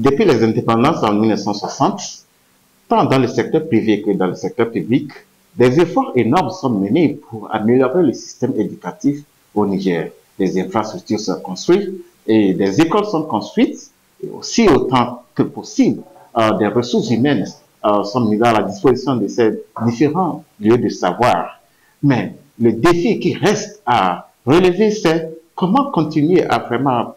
depuis les indépendances en 1960, tant dans le secteur privé que dans le secteur public, des efforts énormes sont menés pour améliorer le système éducatif au Niger. Des infrastructures sont construites et des écoles sont construites, et aussi autant que possible, des ressources humaines sont mises à la disposition de ces différents lieux de savoir. Mais le défi qui reste à relever, c'est comment continuer à vraiment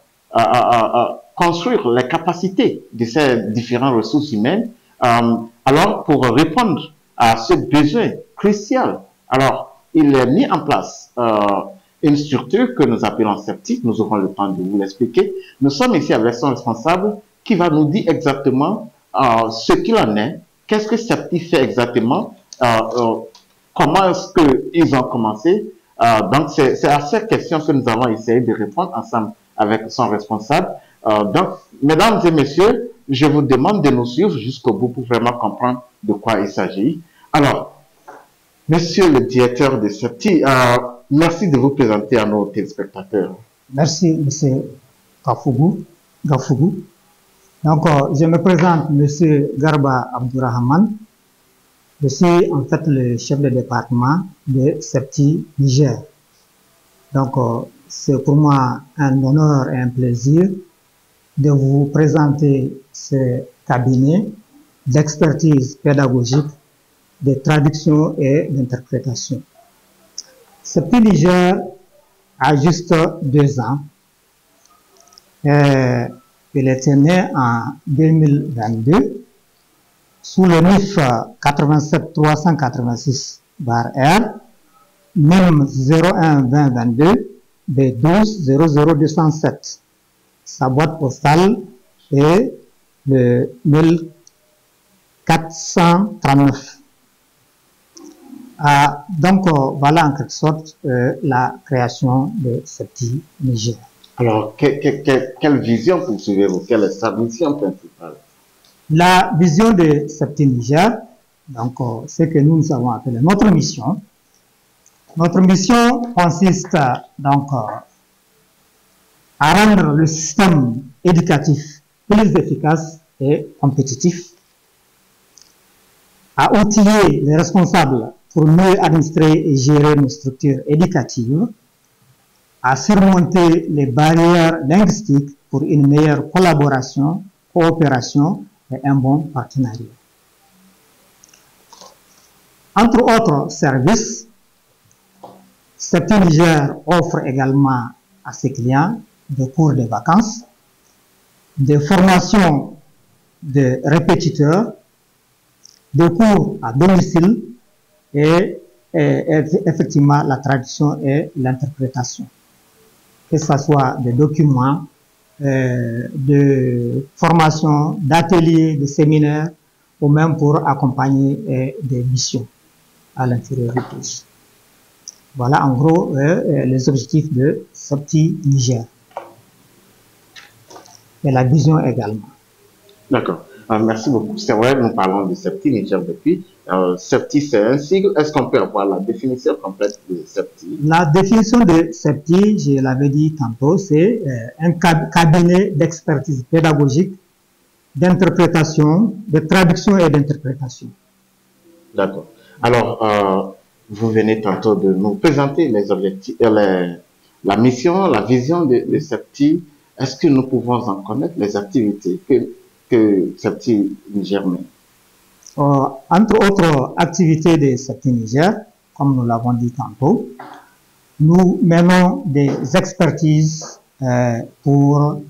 construire les capacités de ces différentes ressources humaines. Alors, pour répondre à ce besoin crucial, alors, il est mis en place une structure que nous appelons SEPTI. Nous aurons le temps de vous l'expliquer. Nous sommes ici avec son responsable qui va nous dire exactement ce qu'il en est, qu'est-ce que SEPTI fait exactement, comment est-ce qu'ils ont commencé. Donc, c'est à cette question que nous avons essayé de répondre ensemble avec son responsable. Donc, mesdames et messieurs, je vous demande de nous suivre jusqu'au bout pour vraiment comprendre de quoi il s'agit. Alors, monsieur le directeur de SEPTI, merci de vous présenter à nos téléspectateurs. Merci, monsieur Gafougou. Donc, je me présente, monsieur Garba Abdourahman. Je suis en fait le chef de département de SEPTI Niger. Donc, c'est pour moi un honneur et un plaisir de vous présenter ce cabinet d'expertise pédagogique, de traduction et d'interprétation. SEPTI Niger a juste 2 ans. Il était né en 2022 sous le NIF 87-386/R, NIM 01-2022 B12-00207. Sa boîte postale est le 1439. Donc, voilà en quelque sorte la création de SEPTI Niger. Alors, quelle vision poursuivez-vous? Quelle est sa mission principale? La vision de SEPTI Niger, donc, c'est que nous avons appelé notre mission. Notre mission consiste donc à rendre le système éducatif plus efficace et compétitif, à outiller les responsables pour mieux administrer et gérer nos structures éducatives, à surmonter les barrières linguistiques pour une meilleure collaboration, coopération et un bon partenariat. Entre autres services, SEPTI Niger offre également à ses clients des cours de vacances, des formations de répétiteurs, des cours à domicile et effectivement la traduction et l'interprétation. Que ce soit des documents, de formation, d'ateliers, de séminaires, ou même pour accompagner des missions à l'intérieur du pays. Voilà en gros les objectifs de SEPTI Niger. Et la vision également. D'accord. Merci beaucoup. C'est vrai, nous parlons de SEPTI Niger depuis. SEPTI, c'est un sigle. Est-ce qu'on peut avoir la définition complète de SEPTI? La définition de SEPTI, je l'avais dit tantôt, c'est un cabinet d'expertise pédagogique, d'interprétation, de traduction et d'interprétation. D'accord. Alors, vous venez tantôt de nous présenter les objectifs, la mission, la vision de SEPTI. Est-ce que nous pouvons en connaître les activités que SEPTI Niger mène? Entre autres activités de SEPTI Niger, comme nous l'avons dit tantôt, nous menons des expertises pour,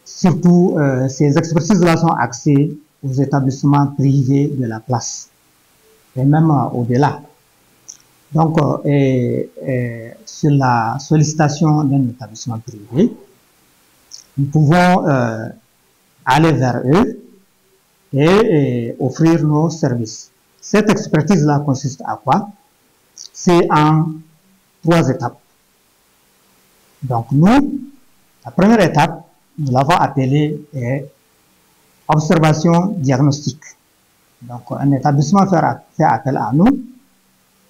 surtout, ces expertises-là sont axées aux établissements privés de la place, et même au-delà. Donc, sur la sollicitation d'un établissement privé, nous pouvons aller vers eux et offrir nos services. Cette expertise-là consiste à quoi? C'est en 3 étapes. Donc nous, la première étape, nous l'avons appelée observation diagnostique. Donc un établissement fait appel à nous.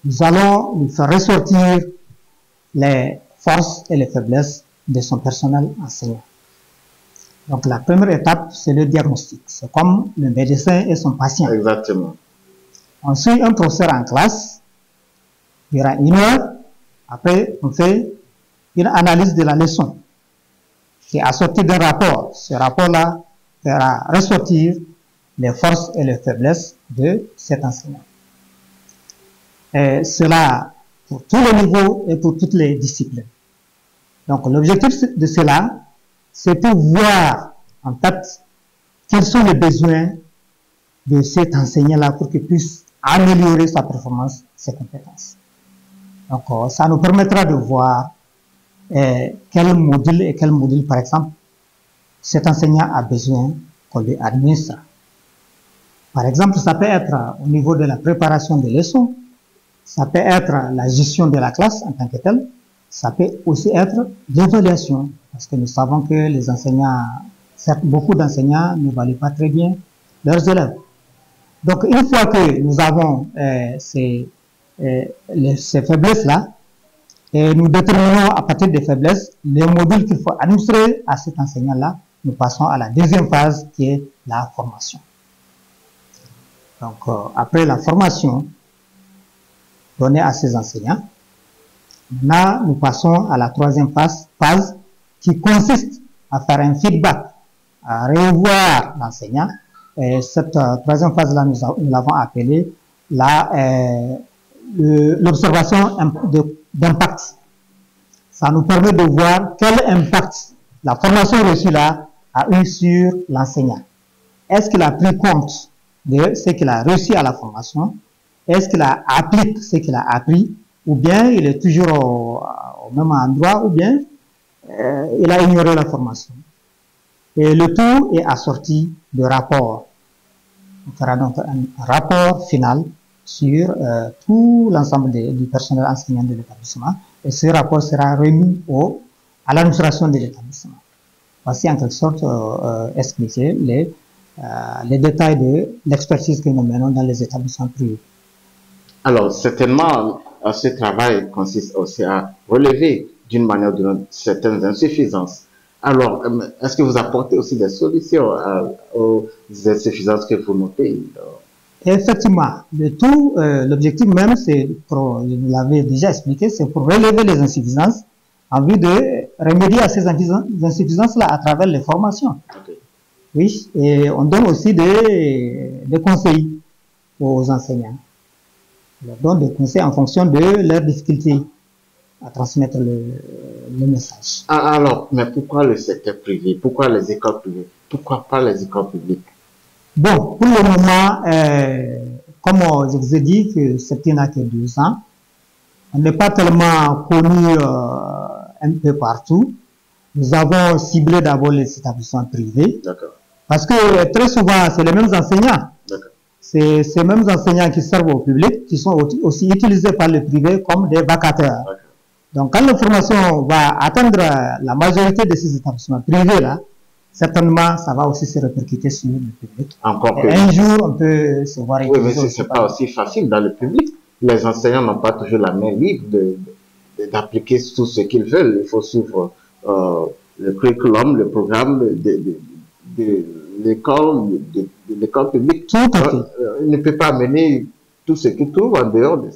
Nous allons lui faire ressortir les forces et les faiblesses de son personnel enseignant. Donc, la première étape, c'est le diagnostic. C'est comme le médecin et son patient. Exactement. On suit un professeur en classe, il y aura 1 heure, après on fait une analyse de la leçon qui est assortie d'un rapport. Ce rapport-là fera ressortir les forces et les faiblesses de cet enseignant. Et cela pour tous les niveaux et pour toutes les disciplines. Donc l'objectif de cela, c'est pour voir en fait quels sont les besoins de cet enseignant-là pour qu'il puisse améliorer sa performance, ses compétences. Donc ça nous permettra de voir quel module, par exemple, cet enseignant a besoin qu'on lui administre. Par exemple, ça peut être au niveau de la préparation des leçons, ça peut être la gestion de la classe en tant que telle, ça peut aussi être l'évaluation, parce que nous savons que les enseignants, certes, beaucoup d'enseignants n'évaluent pas très bien leurs élèves. Donc, une fois que nous avons ces faiblesses-là, et nous déterminons à partir des faiblesses les modules qu'il faut administrer à cet enseignant-là, nous passons à la deuxième phase qui est la formation. Donc, après la formation donnée à ces enseignants, là, nous passons à la troisième phase qui consiste à faire un feedback, à revoir l'enseignant. Et cette troisième phase-là, nous l'avons appelée l'observation d'impact. Ça nous permet de voir quel impact la formation reçue là a eu sur l'enseignant. Est-ce qu'il a pris compte de ce qu'il a reçu à la formation? Est-ce qu'il applique ce qu'il a appris? Ou bien il est toujours au même endroit, ou bien il a ignoré la formation. Et le tout est assorti de rapports. On fera donc un rapport final sur tout l'ensemble du personnel enseignant de l'établissement. Et ce rapport sera remis à l'administration de l'établissement. Voici en quelque sorte expliquer les détails de l'expertise que nous menons dans les établissements privés. Alors, certainement, ce travail consiste aussi à relever d'une manière ou d'une autre certaines insuffisances. Alors, est-ce que vous apportez aussi des solutions aux insuffisances que vous notez? Effectivement, l'objectif même, c'est, vous l'avez déjà expliqué, c'est pour relever les insuffisances en vue de remédier à ces insuffisances-là à travers les formations. Okay. Oui, et on donne aussi des conseils aux enseignants. On leur donne des conseils en fonction de leurs difficultés à transmettre le message. Alors, mais pourquoi le secteur privé? Pourquoi les écoles privées? Pourquoi pas les écoles publiques? Bon, pour le moment, comme je vous ai dit que c'était n'a que 2 ans, on n'est pas tellement connu un peu partout. Nous avons ciblé d'abord les établissements privés. Parce que très souvent, c'est les mêmes enseignants. C'est ces mêmes enseignants qui servent au public, qui sont aussi utilisés par le privé comme des vacataires. Donc, quand l'information va atteindre la majorité de ces établissements privés-là, certainement, ça va aussi se répercuter sur le public. Un jour, on peut se voir... Oui, mais ce n'est pas aussi facile dans le public. Les enseignants n'ont pas toujours la main libre d'appliquer tout ce qu'ils veulent. Il faut suivre le curriculum, le programme de l'école publique. Tout à fait. Il ne peut pas amener tout ce qu'il trouve en dehors de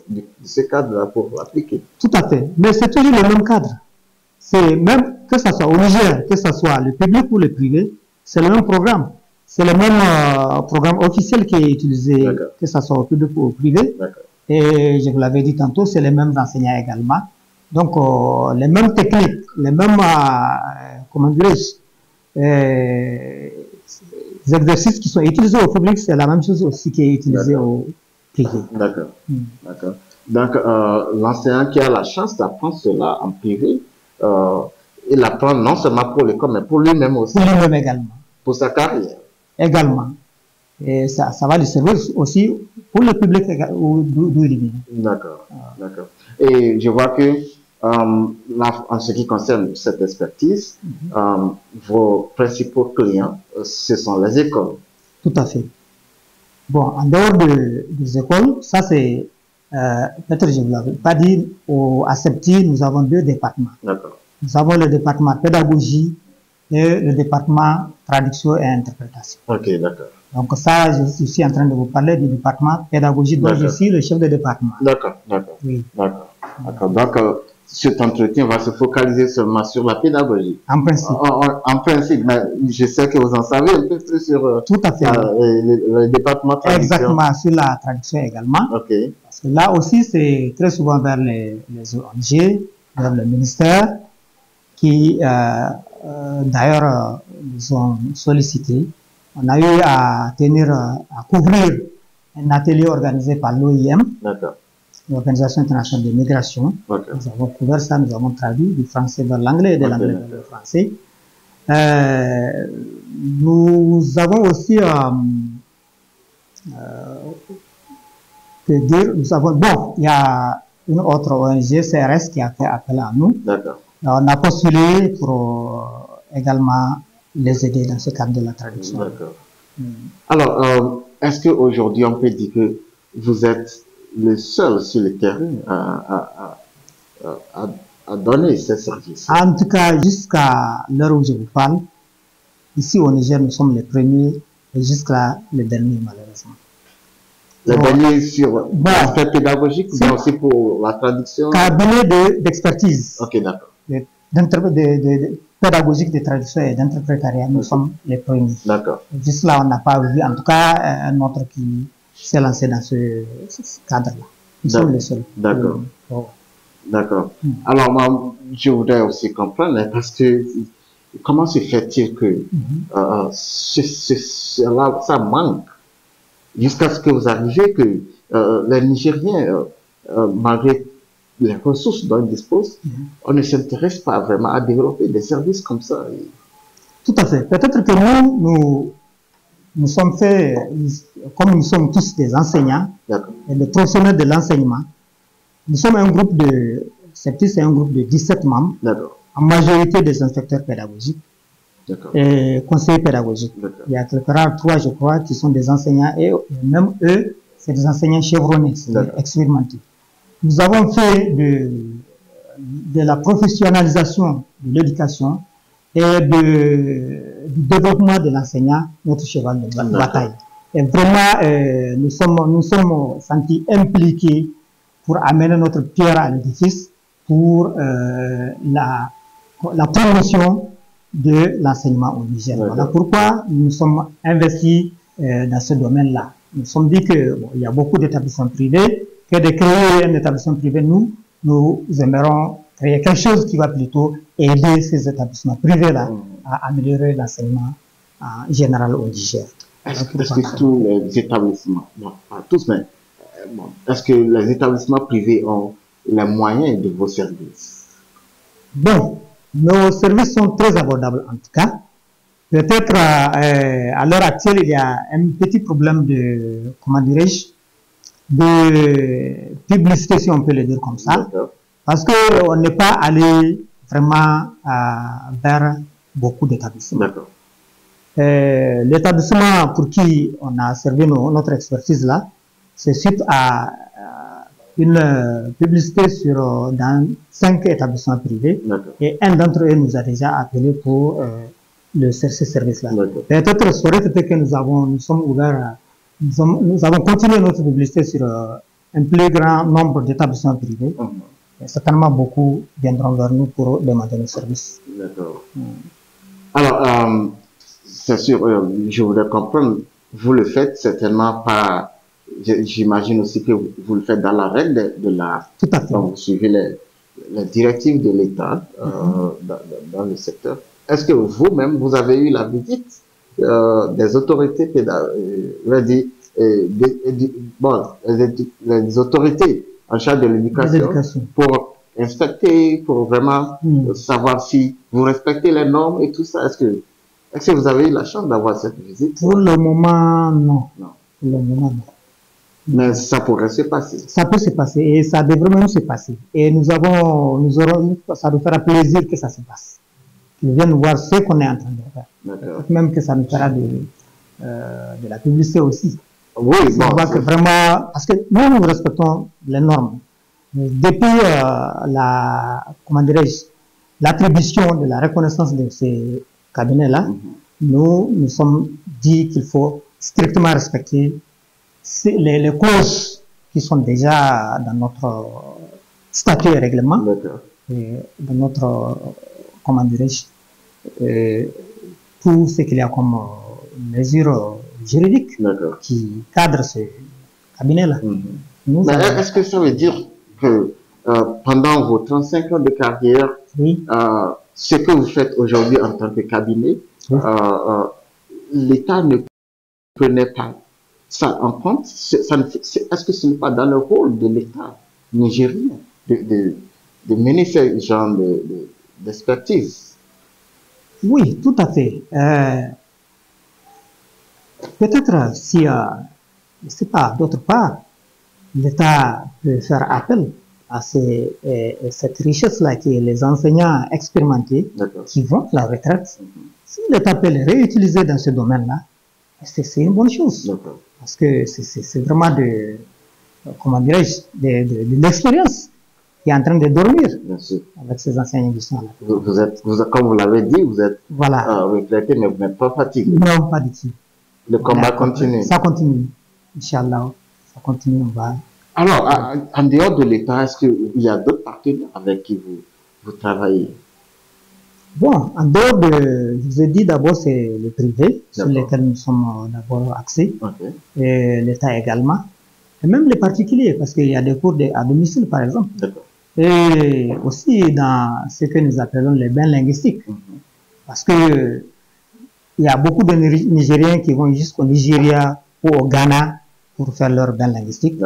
ce cadre-là pour l'appliquer. Tout à fait. Mais c'est toujours le même cadre. C'est même que ce soit au Niger, que ce soit le public ou le privé, c'est le même programme. C'est le même programme officiel qui est utilisé, que ce soit au public ou au privé. Et je vous l'avais dit tantôt, c'est les mêmes enseignants également. Donc, les mêmes techniques, les mêmes, comment dirais-je, les exercices qui sont utilisés au public, c'est la même chose aussi qui est utilisée au privé. D'accord. D'accord. Donc, l'enseignant qui a la chance d'apprendre cela en privé, il apprend non seulement pour l'école, mais pour lui-même aussi. Pour lui-même également. Pour sa carrière. Également. Et ça va lui servir aussi pour le public d'où il vient. D'accord. D'accord. Et je vois que, en ce qui concerne cette expertise, vos principaux clients, ce sont les écoles. Tout à fait. Bon, en dehors des écoles, ça c'est, peut-être je ne vous l'avais pas dit, à CEPTI, nous avons 2 départements. D'accord. Nous avons le département pédagogie et le département traduction et interprétation. Ok, d'accord. Donc ça, je suis en train de vous parler du département pédagogie dont je suis le chef de département. D'accord, d'accord. Oui. D'accord. Donc, cet entretien va se focaliser seulement sur la pédagogie. En principe. En principe, mais je sais que vous en savez un peu plus sur tout à fait. Le département traduction. Exactement, sur la traduction également. Ok. Parce que là aussi, c'est très souvent vers les ONG, vers le ministère, qui d'ailleurs nous ont sollicité. On a eu à couvrir un atelier organisé par l'OIM, l'Organisation internationale de migration. Nous avons couvert ça, nous avons traduit du français vers l'anglais et de l'anglais vers le français. Nous avons aussi bon, il y a une autre ONG, CRS, qui a fait appel à nous. On a postulé pour également les aider dans ce cadre de la traduction. Alors, est-ce qu'aujourd'hui, on peut dire que vous êtes le seul sur le terrain à donner ces services? En tout cas, jusqu'à l'heure où je vous parle, ici au Niger, nous sommes les premiers et jusqu'à les derniers, malheureusement. Les derniers sur l'aspect pédagogique, mais aussi pour la traduction? Cabinet d'expertise. Ok, d'accord. Pédagogique de traduction et d'interprétariat, nous sommes les premiers. D'accord. Juste là, on n'a pas vu, en tout cas, un autre qui s'est lancé dans ce cadre-là. Nous sommes les seuls. D'accord. D'accord. Alors, moi, je voudrais aussi comprendre, parce que comment se fait-il que ça manque jusqu'à ce que vous arriviez que les Nigériens, malgré les ressources dont ils disposent, on ne s'intéresse pas vraiment à développer des services comme ça. Tout à fait. Peut-être que nous sommes faits, comme nous sommes tous des enseignants et des professionnels de l'enseignement, nous sommes un groupe de, c'est un groupe de 17 membres, en majorité des inspecteurs pédagogiques et conseillers pédagogiques. Il y a quelques rares, 3 je crois, qui sont des enseignants et même eux, c'est des enseignants chevronnés, expérimentés. Nous avons fait de la professionnalisation de l'éducation et du développement de l'enseignant notre cheval de bataille. Et vraiment, nous sommes sentis impliqués pour amener notre pierre à l'édifice pour la promotion de l'enseignement au Niger. Voilà pourquoi nous sommes investis dans ce domaine-là. Nous nous sommes dit qu'il y a beaucoup d'établissements privés, que de créer un établissement privé, nous aimerons créer quelque chose qui va plutôt aider ces établissements privés-là à améliorer l'enseignement général au Niger. Est-ce que tous les établissements, pas tous, mais est-ce que les établissements privés ont les moyens de vos services? Bon, nos services sont très abordables en tout cas. Peut-être à l'heure actuelle, il y a un petit problème de, comment dirais-je, de publicité, si on peut le dire comme ça, parce qu'on n'est pas allé vraiment vers beaucoup d'établissements. L'établissement pour qui on a servi notre expertise là, c'est suite à une publicité dans 5 établissements privés et un d'entre eux nous a déjà appelé pour ce service-là. Peut-être ça aurait été que nous avons continué notre publicité sur un plus grand nombre d'établissements privés. Et certainement beaucoup viendront vers nous pour demander nos services. D'accord. Alors, c'est sûr, je voudrais comprendre, vous le faites certainement pas. J'imagine aussi que vous le faites dans la règle de l'art. Tout à fait. Donc, vous suivez les directives de l'État dans le secteur. Est-ce que vous-même, vous avez eu la visite des autorités pédagogiques, les autorités en charge de l'éducation pour inspecter, pour vraiment savoir si vous respectez les normes et tout ça? Est-ce que vous avez eu la chance d'avoir cette visite? Pour le moment, non. Pour le moment, non. Mais ça pourrait se passer. Ça peut se passer et ça devrait même se passer. Et ça nous fera plaisir que ça se passe. Qu'ils viennent voir ce qu'on est en train de faire. Même que ça nous fera de la publicité aussi. Oui, bon. On voit que vraiment, parce que nous respectons les normes. Depuis comment dirais-je, l'attribution de la reconnaissance de ces cabinet-là, nous sommes dit qu'il faut strictement respecter les clauses qui sont déjà dans notre statut et règlement, et dans notre, comment dirais-je, tout ce qu'il y a comme mesures juridiques qui cadrent ce cabinet-là. Mais est-ce que ça veut dire que pendant vos 35 ans de carrière, ce que vous faites aujourd'hui en tant que cabinet, l'État ne prenait pas ça en compte? Est-ce que ce n'est pas dans le rôle de l'État nigérien de mener ce genre d'expertise? Oui, tout à fait. Peut-être si, je ne sais pas, d'autre part, l'État peut faire appel à cette richesse-là qui est les enseignants expérimentés qui vont à la retraite. Si l'État peut les réutiliser dans ce domaine-là, c'est une bonne chose. Parce que c'est vraiment comment dirais-je, de l'expérience qui est en train de dormir avec ces enseignants qui sont là. Comme vous l'avez dit, vous êtes retraité, mais vous n'êtes pas fatigué. Non, pas du tout. Le combat continue. Ça continue. Inch'Allah, ça continue, on va. Alors, en dehors de l'État, est-ce qu'il y a d'autres partenaires avec qui vous travaillez? Bon, en dehors de, je vous ai dit d'abord, c'est le privé, sur lesquels nous sommes d'abord axés, et l'État également, et même les particuliers, parce qu'il y a des cours à domicile, par exemple, et aussi dans ce que nous appelons les bains linguistiques, parce que il y a beaucoup de Nigériens qui vont jusqu'au Nigeria ou au Ghana pour faire leur bain linguistique.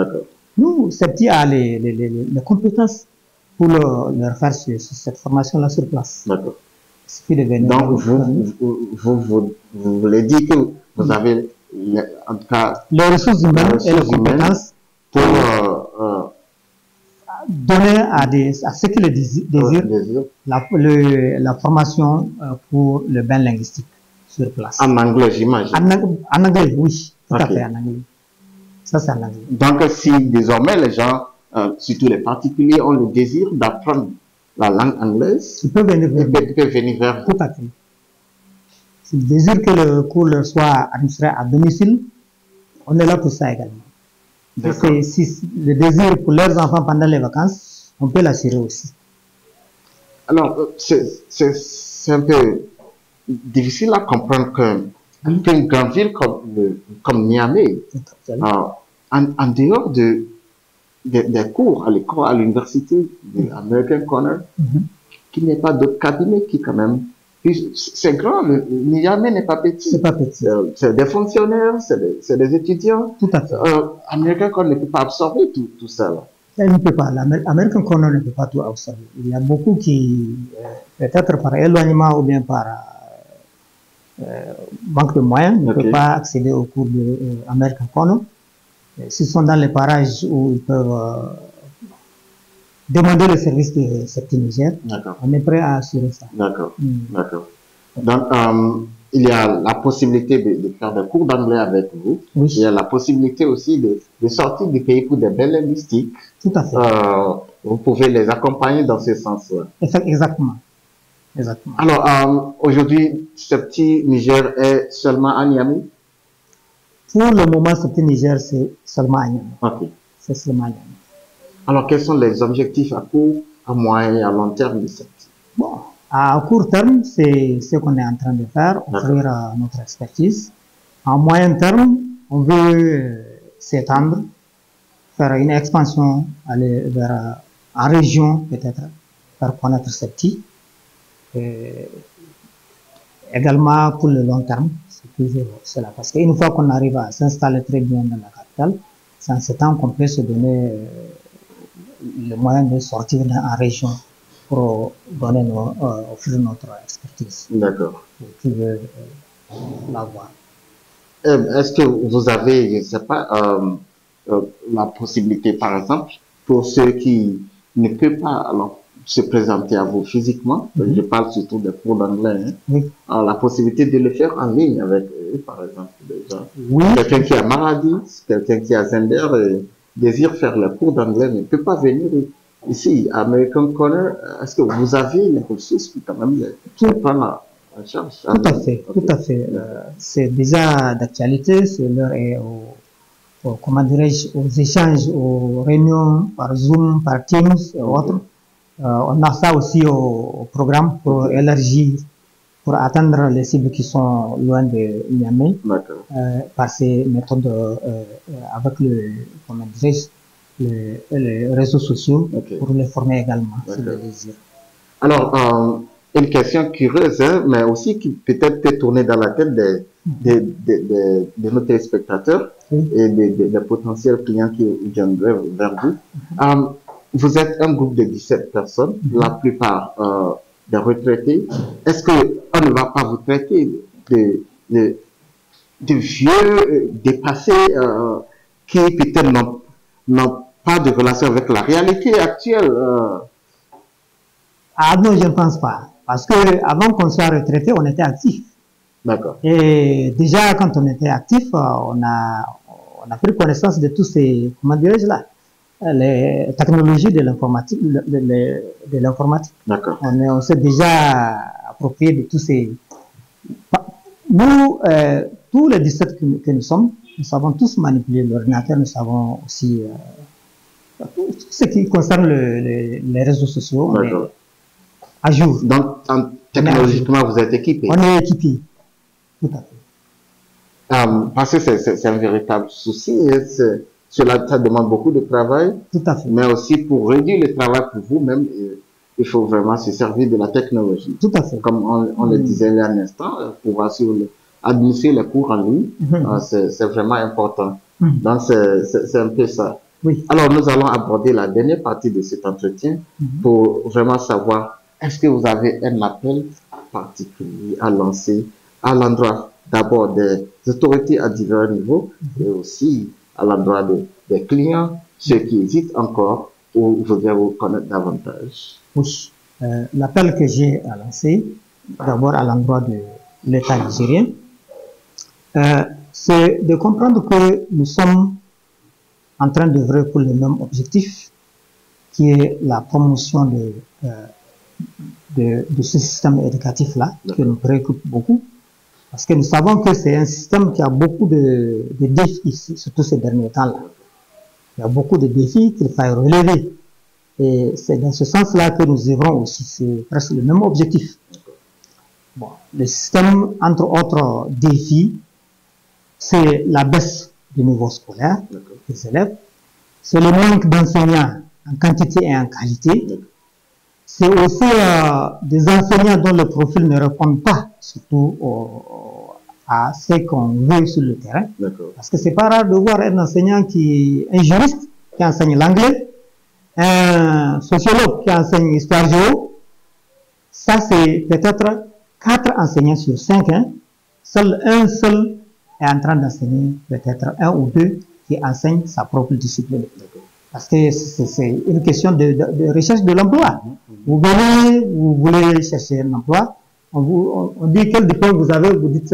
Nous, CEPTI a les compétences pour leur faire cette formation-là sur place. Donc, vous voulez dire que vous avez, en tout cas, les ressources humaines et les compétences pour donner à ceux qui le désirent la formation pour le bain linguistique sur place. En anglais, j'imagine. En anglais, oui, tout à fait en anglais. Ça, c'est en anglais. Donc, si désormais les gens, surtout les particuliers, ont le désir d'apprendre la langue anglaise, ils peuvent venir vers vous. Tout à fait. S'ils désirent que le cours leur soit administré à domicile, on est là pour ça également. Si le désir pour leurs enfants pendant les vacances, on peut l'assurer aussi. Alors, c'est un peu difficile à comprendre qu'une grande ville comme Niamey, en dehors des cours à l'école, à l'université de American Corner, qu'il n'y ait pas d'autres cabinets qui quand même... C'est grand, Niamey n'est pas petit. C'est pas petit. C'est des fonctionnaires, c'est des étudiants. Tout à fait. American Corner ne peut pas absorber tout ça. Là. Elle ne peut pas. L'American Corner ne peut pas tout absorber. Il y a beaucoup qui, peut-être par éloignement ou bien par manque de moyens, ne peuvent pas accéder au cours de American Corner. S'ils sont dans les parages où ils peuvent demander le service de CEPTI Niger, on est prêt à assurer ça. D'accord. Donc, il y a la possibilité de faire des cours d'anglais avec vous. Oui. Il y a la possibilité aussi de sortir du pays pour des bains linguistiques. Tout à fait. Vous pouvez les accompagner dans ce sens-là. Exactement. Alors, aujourd'hui, CEPTI Niger est seulement à Niamey? Pour le moment, CEPTI Niger, c'est seulement à Niamey. C'est seulement à Niamey. Alors, quels sont les objectifs à court, à moyen et à long terme de CEPTI? Bon, à court terme, c'est ce qu'on est en train de faire, offrir notre expertise. En moyen terme, on veut s'étendre, faire une expansion, aller vers en région peut-être, faire connaître CEPTI. Également pour le long terme, c'est toujours cela. Parce qu'une fois qu'on arrive à s'installer très bien dans la capitale, c'est en ce temps qu'on peut se donner le moyen de sortir en région pour donner offrir notre expertise. D'accord. Qui veut l'avoir. Est-ce que vous avez, je ne sais pas, la possibilité, par exemple, pour ceux qui ne peuvent pas se présenter à vous physiquement, je parle surtout des cours d'anglais, la possibilité de le faire en ligne avec eux, par exemple, déjà. Quelqu'un qui a Maradi, quelqu'un qui a Zender et désire faire le cours d'anglais ne peut pas venir ici, à American Corner. Est-ce que vous avez les ressources pour quand même prendre en charge. Tout à fait, tout à fait. C'est déjà d'actualité, c'est l'heure est comment dirais-je, aux échanges, aux réunions par Zoom, par Teams et autres. On a ça aussi au programme pour élargir, pour atteindre les cibles qui sont loin de Niamey, par ces méthodes avec comment dirais-je, les réseaux sociaux, pour les former également, si le désir. Alors, une question curieuse, hein, mais aussi qui peut-être peut tourner dans la tête de nos téléspectateurs et des potentiels clients qui viendraient vers vous. Vous êtes un groupe de 17 personnes, la plupart des retraités. Est-ce qu'on ne va pas vous traiter de vieux, dépassés, qui peut-être n'ont pas de relation avec la réalité actuelle? Ah non, je ne pense pas. Parce que avant qu'on soit retraité, on était actif. D'accord. Et déjà, quand on était actif, on a pris connaissance de tous ces, comment dirais-je là, les technologies de l'informatique, de l'informatique. D'accord. On s'est déjà approprié de tous ces. Nous, tous les 17 que nous sommes, nous savons tous manipuler l'ordinateur, nous savons aussi tout ce qui concerne les réseaux sociaux. D'accord. À jour. Donc, technologiquement, vous êtes équipé. On est équipé. Tout à fait. Parce que c'est un véritable souci. Cela ça demande beaucoup de travail. Tout à fait. Mais aussi pour réduire le travail pour vous-même, il faut vraiment se servir de la technologie. Tout à fait. Comme on le disait il y a un instant, pour administrer les cours en ligne, c'est vraiment important. Donc, c'est un peu ça. Oui. Alors, nous allons aborder la dernière partie de cet entretien pour vraiment savoir, est-ce que vous avez un appel particulier à lancer à l'endroit d'abord des autorités à divers niveaux et aussi à l'endroit des clients, ceux qui hésitent encore ou voudraient vous connaître davantage? Oui. L'appel que j'ai à lancer, d'abord à l'endroit de l'État nigérien, c'est de comprendre que nous sommes en train d'œuvrer pour le même objectif, qui est la promotion de ce système éducatif-là, qui nous préoccupe beaucoup, parce que nous savons que c'est un système qui a beaucoup de défis, surtout ces derniers temps-là. Il y a beaucoup de défis qu'il faut relever. Et c'est dans ce sens-là que nous œuvrons aussi. C'est presque le même objectif. Bon, le système, entre autres défis, c'est la baisse du niveau scolaire des élèves. C'est le manque d'enseignants en quantité et en qualité. C'est aussi des enseignants dont le profil ne répond pas, surtout à ce qu'on veut sur le terrain. Parce que c'est pas rare de voir un enseignant un juriste qui enseigne l'anglais, un sociologue qui enseigne l'histoire géo. Ça, c'est peut-être 4 enseignants sur 5. Hein. Un seul est en train d'enseigner, peut-être 1 ou 2 qui enseignent sa propre discipline. Parce que c'est une question de recherche de l'emploi. Vous venez, vous voulez chercher un emploi, on dit quel diplôme vous avez, vous dites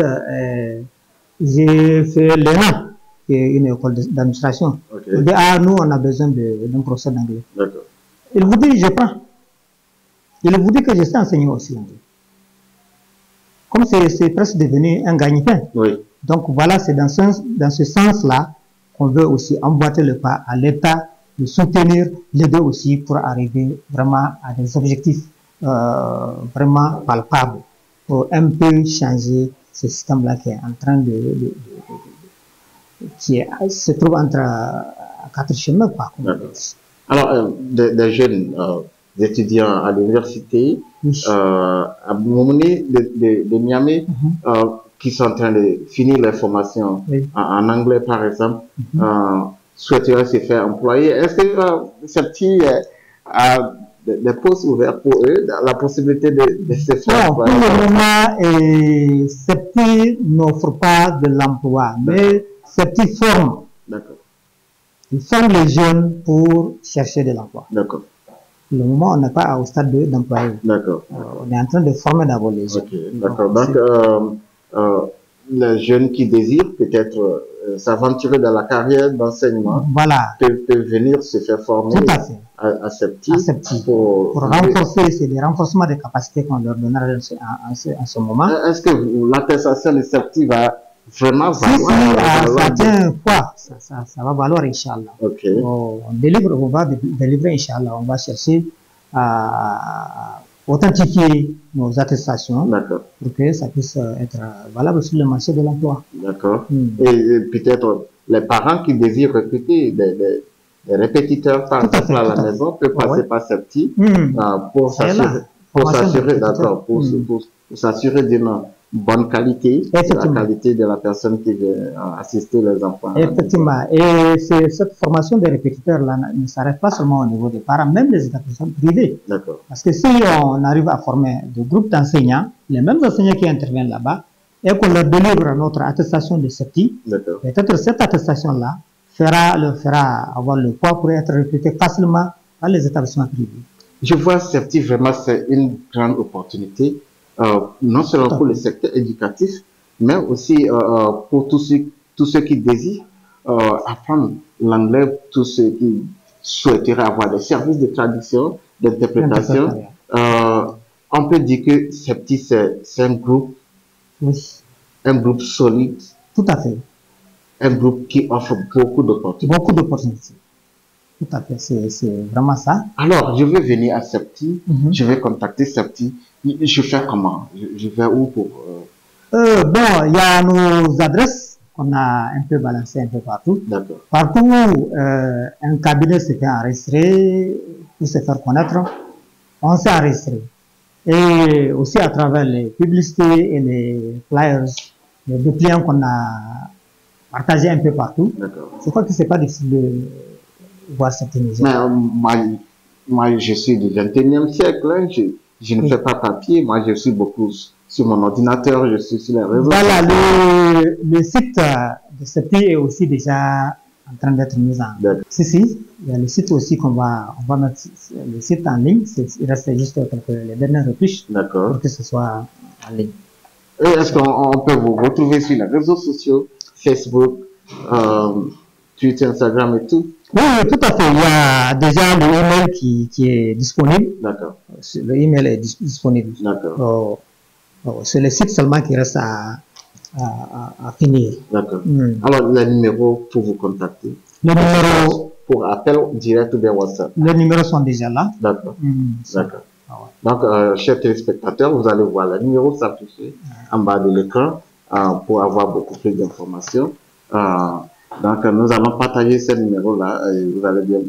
j'ai fait l'ENA, qui est une école d'administration. Vous dites nous on a besoin d'un professeur d'anglais. Il vous dit je prends. Il vous dit que je sais enseigner aussi l'anglais. Comme c'est presque devenu un gagne-pain. Donc voilà, c'est dans ce sens-là qu'on veut aussi emboîter le pas à l'État, de soutenir, l'aider aussi pour arriver vraiment à des objectifs vraiment palpables, pour un peu changer ce système-là qui est en train se trouve entre 4 chemins. Alors, des jeunes étudiants à l'université, à Momoni de Niamey, qui sont en train de finir leur formation en anglais, par exemple, souhaiteraient se faire employer. Est-ce que ce petit des postes ouverts pour eux, la possibilité de se faire employer? Pour le moment, ces petits n'offrent pas de l'emploi, mais ces petits forment. Ils forment les jeunes pour chercher de l'emploi. Pour le moment, on n'est pas au stade d'employer. On est en train de former d'abord les jeunes. Donc, les jeunes qui désirent peut-être s'aventurer dans la carrière d'enseignement Voilà, peuvent venir se faire former tout à fait. à CEPTI À CEPTI. pour renforcer, c'est des renforcements des capacités qu'on leur donnera en ce moment. Est-ce que l'attestation de CEPTI va vraiment Si, valoir ça tient quoi? Ça va valoir, Inch'Allah. Ok. On va délivrer, Inch'Allah. On va chercher à authentifier nos attestations D'accord. pour que ça puisse être valable sur le marché de l'emploi. D'accord. Et peut-être les parents qui désirent recruter des répétiteurs, par exemple, à la maison, peuvent passer par CEPTI pour s'assurer, d'accord, pour s'assurer d'une bonne qualité, la qualité de la personne qui vient assister les enfants. Effectivement. Et cette formation des répétiteurs-là ne s'arrête pas seulement au niveau des parents, même des établissements privés. D'accord. Parce que si on arrive à former des groupes d'enseignants, les mêmes enseignants qui interviennent là-bas, et qu'on leur délivre notre attestation de CEPTI, peut-être cette attestation-là leur fera avoir le poids pour être recruté facilement par les établissements privés. Je vois CEPTI vraiment, c'est une grande opportunité. Non seulement pour le secteur éducatif, mais aussi pour tous ceux qui désirent apprendre l'anglais, tous ceux qui souhaiteraient avoir des services de traduction, d'interprétation. On peut dire que CEPTI, c'est un groupe, un groupe solide. Tout à fait. Un groupe qui offre beaucoup d'opportunités. Beaucoup d'opportunités. Tout à fait, c'est vraiment ça. Alors, je veux venir à CEPTI, je vais contacter CEPTI. Je fais comment? Je vais où pour... Bon, il y a nos adresses qu'on a un peu balancées un peu partout. D'accord. Partout où un cabinet s'était enregistré pour se faire connaître, on s'est enregistré. Et aussi à travers les publicités et les flyers, les dépliants qu'on a partagés un peu partout. Je crois que c'est pas difficile de voir certaines choses. Mais moi, je suis du 21e siècle, hein. Je ne fais pas papier, moi je suis beaucoup sur mon ordinateur, je suis sur les réseaux. Voilà, le site de CEPTI est aussi déjà en train d'être mis en... Si, il y a le site aussi on va mettre le site en ligne, il reste juste les dernières retouches pour que ce soit en ligne. Est-ce qu'on peut vous retrouver sur les réseaux sociaux, Facebook, Twitter, Instagram et tout? Oui, tout à fait. Il y a déjà le email qui est disponible. D'accord. Le email est disponible. D'accord. C'est le site seulement qui reste à finir. D'accord. Alors, les numéros pour vous contacter? Les numéros... Pour appel direct ou bien WhatsApp? Les numéros sont déjà là. D'accord. D'accord. Donc, chers téléspectateurs, vous allez voir les numéros s'afficher en bas de l'écran pour avoir beaucoup plus d'informations. Donc, nous allons partager ces numéros-là et vous allez bien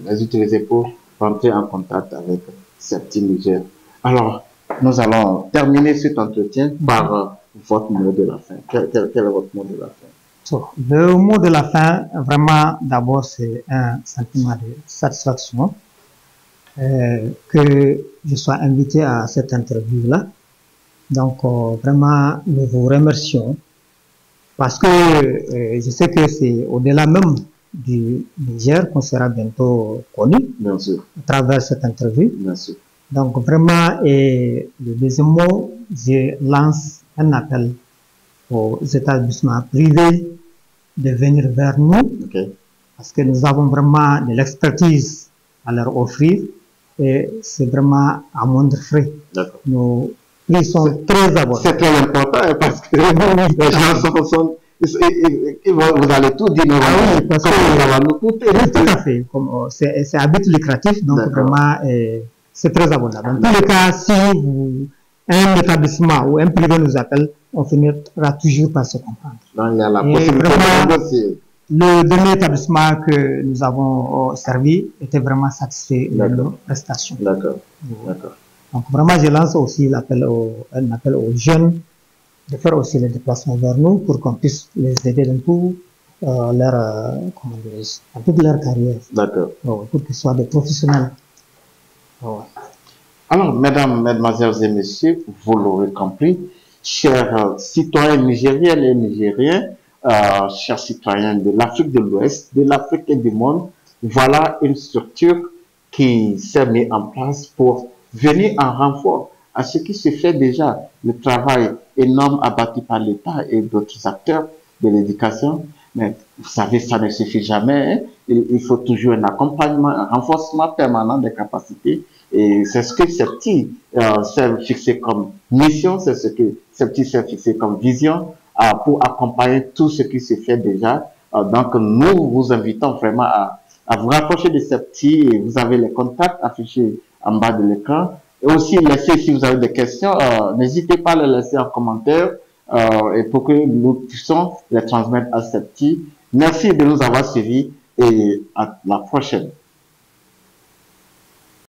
les utiliser pour rentrer en contact avec CEPTI Niger. Alors, nous allons terminer cet entretien par votre mot de la fin. Quel est votre mot de la fin? Le mot de la fin, vraiment, d'abord, c'est un sentiment de satisfaction que je sois invité à cette interview-là. Donc, vraiment, nous vous remercions. Parce que je sais que c'est au-delà même du Niger qu'on sera bientôt connu. Bien sûr. À travers cette interview. Bien sûr. Donc vraiment, et le deuxième mot, je lance un appel aux établissements privés de venir vers nous. Parce que nous avons vraiment de l'expertise à leur offrir et c'est vraiment à moindre frais. Nos prix sont très abordables. C'est très important parce que les gens sont vous allez tout dire, parce que ça va nous coûter. Tout à fait. C'est à but lucratif, donc vraiment, c'est très abordable. Dans tous les cas, si un établissement ou un privé nous appelle, on finira toujours par se comprendre. Donc, il y a la possibilité de négocier. Le dernier établissement que nous avons servi était vraiment satisfait de nos prestations. D'accord. Donc vraiment, je lance aussi un appel aux jeunes de faire aussi les déplacements vers nous pour qu'on puisse les aider dans toute leur carrière. D'accord. Pour qu'ils soient des professionnels. Alors, mesdames, mesdemoiselles et messieurs, vous l'aurez compris, chers citoyens nigériennes et nigériens, chers citoyens de l'Afrique de l'Ouest, de l'Afrique et du monde, voilà une structure qui s'est mise en place pour venir en renfort à ce qui se fait déjà, le travail énorme abattu par l'État et d'autres acteurs de l'éducation. Mais vous savez, ça ne suffit jamais. Hein. Il faut toujours un accompagnement, un renforcement permanent des capacités. Et c'est ce que CEPTI s'est fixé comme mission, c'est ce que CEPTI s'est fixé comme vision pour accompagner tout ce qui se fait déjà. Donc, nous vous invitons vraiment à vous rapprocher de CEPTI et vous avez les contacts affichés en bas de l'écran. Et aussi, laissez, si vous avez des questions, n'hésitez pas à les laisser en commentaire et pour que nous puissions les transmettre à CEPTI. Merci de nous avoir suivis et à la prochaine.